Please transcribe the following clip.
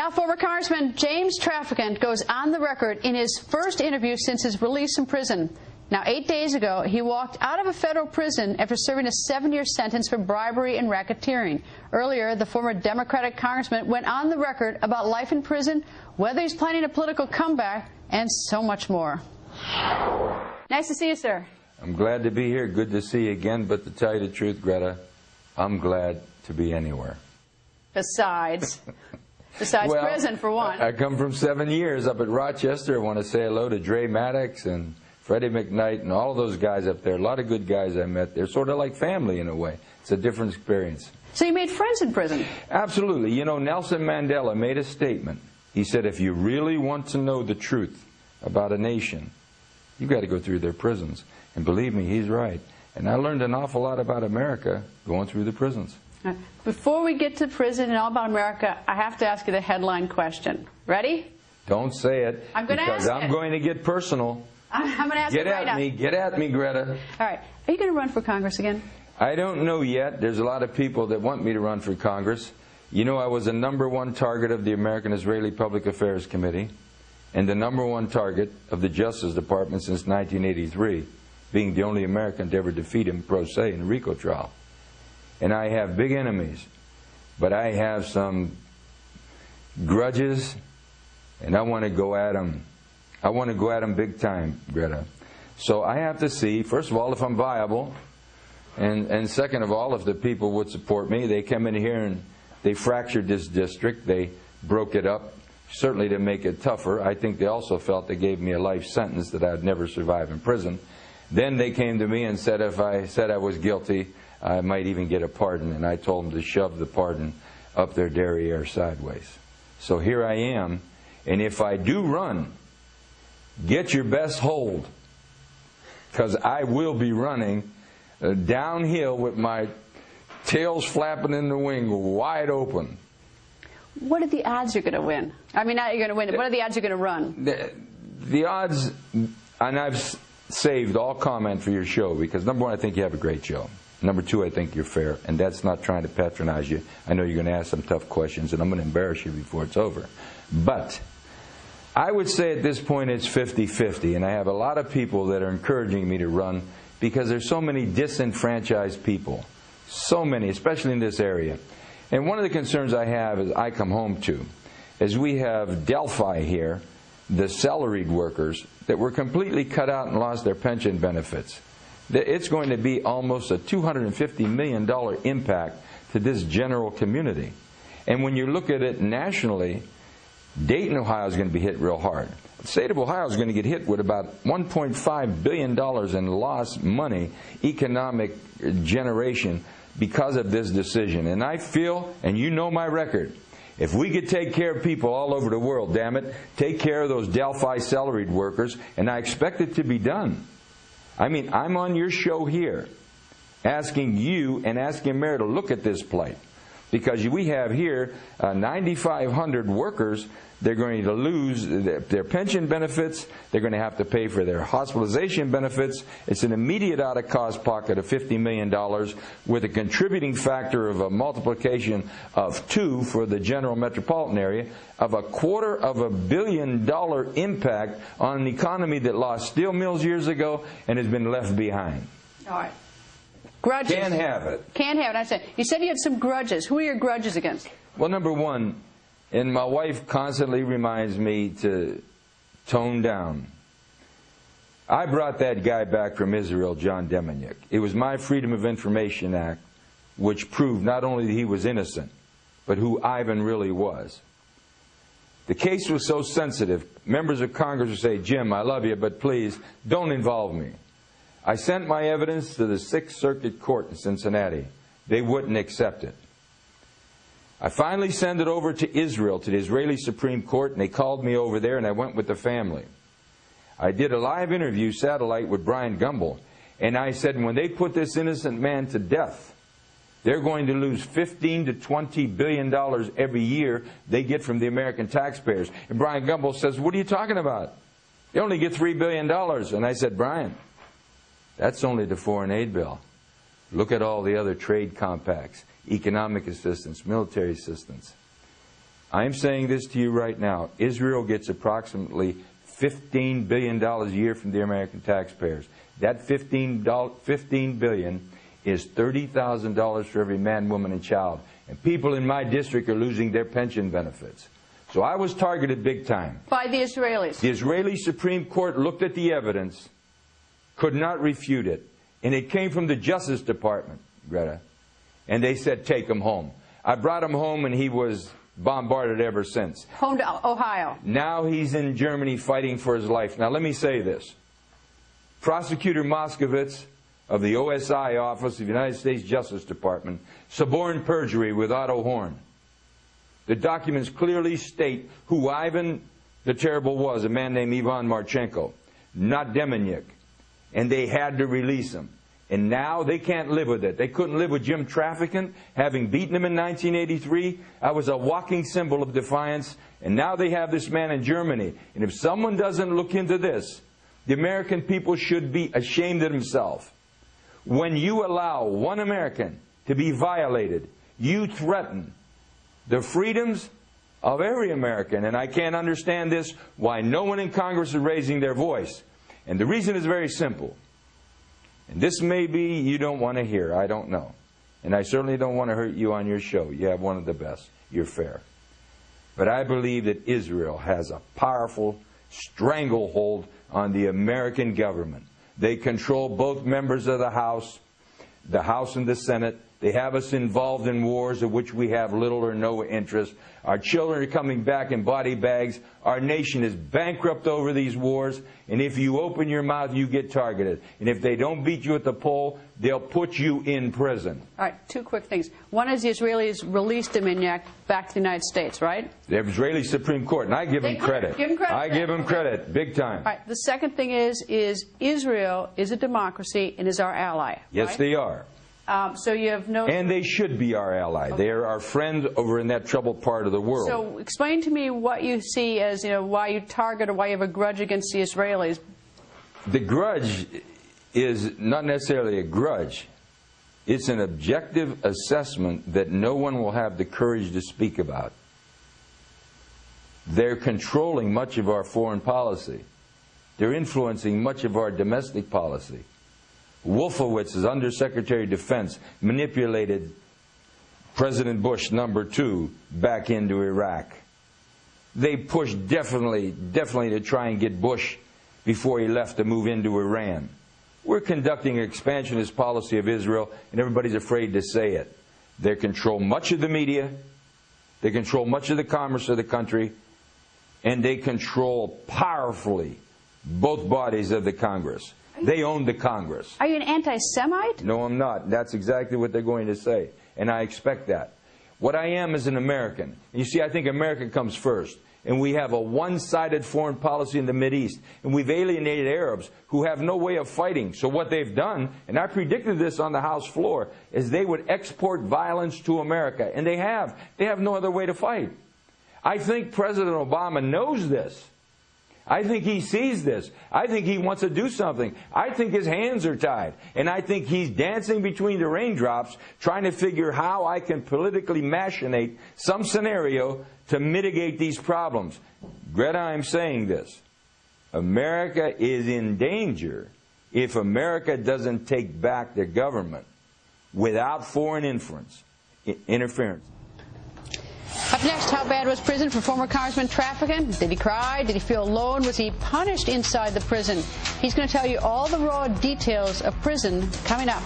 Now, former Congressman James Traficant goes on the record in his first interview since his release from prison. Now, 8 days ago, he walked out of a federal prison after serving a 7-year sentence for bribery and racketeering. Earlier, the former Democratic congressman went on the record about life in prison, whether he's planning a political comeback, and so much more. Nice to see you, sir. I'm glad to be here. Good to see you again. But to tell you the truth, Greta, I'm glad to be anywhere. Besides well, prison, for one. I come from 7 years up at Rochester. I want to say hello to Dre Maddox and Freddie McKnight and all of those guys up there. A lot of good guys I met. They're sort of like family in a way. It's a different experience. So you made friends in prison? Absolutely. You know, Nelson Mandela made a statement. He said, if you really want to know the truth about a nation, you've got to go through their prisons. And believe me, he's right. And I learned an awful lot about America going through the prisons. Before we get to prison and all about America, I have to ask you the headline question. Ready? Don't say it. I'm going to ask it. Because I'm going to get personal. I'm going to ask it right now. Get at me, Greta. All right. Are you going to run for Congress again? I don't know yet. There's a lot of people that want me to run for Congress. You know, I was the #1 target of the American-Israeli Public Affairs Committee and the #1 target of the Justice Department since 1983, being the only American to ever defeat him pro se in the RICO trial. And I have big enemies, but I have some grudges, and I want to go at them. I want to go at them big time, Greta. So I have to see, first of all, if I'm viable, and second of all, if the people would support me. They come in here and they fractured this district. They broke it up, certainly to make it tougher. I think they also felt they gave me a life sentence that I'd never survive in prison. Then they came to me and said if I said I was guilty, I might even get a pardon, and I told them to shove the pardon up their derriere sideways. So here I am, and if I do run, get your best hold, because I will be running downhill with my tails flapping in the wing wide open. What are the odds you're going to win? I mean, not you're going to win. What are the odds you're going to run? The odds, and I've saved all comment for your show, because #1, I think you have a great show. #2, I think you're fair, and that's not trying to patronize you. I know you're going to ask some tough questions, and I'm going to embarrass you before it's over. But I would say at this point it's 50-50, and I have a lot of people that are encouraging me to run because there's so many disenfranchised people, so many, especially in this area. And one of the concerns I have as I come home to is we have Delphi here, the salaried workers, that were completely cut out and lost their pension benefits. It's going to be almost a $250 million impact to this general community. And when you look at it nationally, Dayton, Ohio is going to be hit real hard. The state of Ohio is going to get hit with about $1.5 billion in lost money, economic generation, because of this decision. And I feel, and you know my record, if we could take care of people all over the world, damn it, take care of those Delphi salaried workers, and I expect it to be done. I mean, I'm on your show here asking you and asking America to look at this plight. Because we have here 9,500 workers. They're going to lose their pension benefits. They're going to have to pay for their hospitalization benefits. It's an immediate out-of-cost pocket of $50 million with a contributing factor of a multiplication of 2 for the general metropolitan area of $250 million impact on an economy that lost steel mills years ago and has been left behind. All right. Grudges. Can't have it. Can't have it. I said, you said you had some grudges. Who are your grudges against? Well, #1, and my wife constantly reminds me to tone down. I brought that guy back from Israel, John Demjanjuk. It was my Freedom of Information Act which proved not only that he was innocent, but who Ivan really was. The case was so sensitive, members of Congress would say, Jim, I love you, but please don't involve me. I sent my evidence to the 6th Circuit Court in Cincinnati. They wouldn't accept it. I finally sent it over to Israel, to the Israeli Supreme Court, and they called me over there, and I went with the family. I did a live interview, satellite, with Brian Gumbel, and I said, when they put this innocent man to death, they're going to lose $15 to $20 billion every year they get from the American taxpayers. And Brian Gumbel says, what are you talking about? They only get $3 billion. And I said, Brian, that's only the foreign aid bill. Look at all the other trade compacts, economic assistance, military assistance. I'm saying this to you right now. Israel gets approximately $15 billion a year from the American taxpayers. That $15 billion is $30,000 for every man, woman, and child. And people in my district are losing their pension benefits. So I was targeted big time. By the Israelis. The Israeli Supreme Court looked at the evidence, could not refute it. And it came from the Justice Department, Greta. And they said, take him home. I brought him home, and he was bombarded ever since. Home to Ohio. Now he's in Germany fighting for his life. Now let me say this. Prosecutor Moskowitz of the OSI Office of the United States Justice Department suborned perjury with Otto Horn. The documents clearly state who Ivan the Terrible was, a man named Ivan Marchenko, not Demanyuk. And they had to release him. And now they can't live with it. They couldn't live with Jim Traficant, having beaten him in 1983. I was a walking symbol of defiance. And now they have this man in Germany. And if someone doesn't look into this, the American people should be ashamed of themselves. When you allow one American to be violated, you threaten the freedoms of every American. And I can't understand this, why no one in Congress is raising their voice. And the reason is very simple. And this may be you don't want to hear. I don't know. And I certainly don't want to hurt you on your show. You have one of the best. You're fair. But I believe that Israel has a powerful stranglehold on the American government. They control both members of the House and the Senate. They have us involved in wars of which we have little or no interest. Our children are coming back in body bags. Our nation is bankrupt over these wars. And if you open your mouth, you get targeted. And if they don't beat you at the poll, they'll put you in prison. All right, two quick things. One is the Israelis released Demanyuk back to the United States, right? The Israeli Supreme Court, and I give them credit. Give them credit. I give them credit, big time. All right, the second thing is Israel is a democracy and is our ally. Yes, right? they are. So you have no... And they should be our ally. Okay. They are our friend over in that troubled part of the world. So explain to me what you see as, why you target or why you have a grudge against the Israelis. The grudge is not necessarily a grudge. It's an objective assessment that no one will have the courage to speak about. They're controlling much of our foreign policy. They're influencing much of our domestic policy. Wolfowitz, as Undersecretary of Defense, manipulated President Bush #2 back into Iraq. They pushed definitely to try and get Bush before he left to move into Iran. We're conducting an expansionist policy of Israel, and everybody's afraid to say it. They control much of the media, they control much of the commerce of the country, and they control powerfully both bodies of the Congress. They own the Congress. Are you an anti-Semite? No, I'm not. That's exactly what they're going to say. And I expect that. What I am is an American. And you see, I think America comes first. And we have a one-sided foreign policy in the Mideast. And we've alienated Arabs who have no way of fighting. So what they've done, and I predicted this on the House floor, is they would export violence to America. And they have. They have no other way to fight. I think President Obama knows this. I think he sees this. I think he wants to do something. I think his hands are tied. And I think he's dancing between the raindrops, trying to figure how I can politically machinate some scenario to mitigate these problems. Greta, I'm saying this. America is in danger if America doesn't take back the government without foreign interference. Up next, how bad was prison for former Congressman Traficant? Did he cry? Did he feel alone? Was he punished inside the prison? He's going to tell you all the raw details of prison coming up.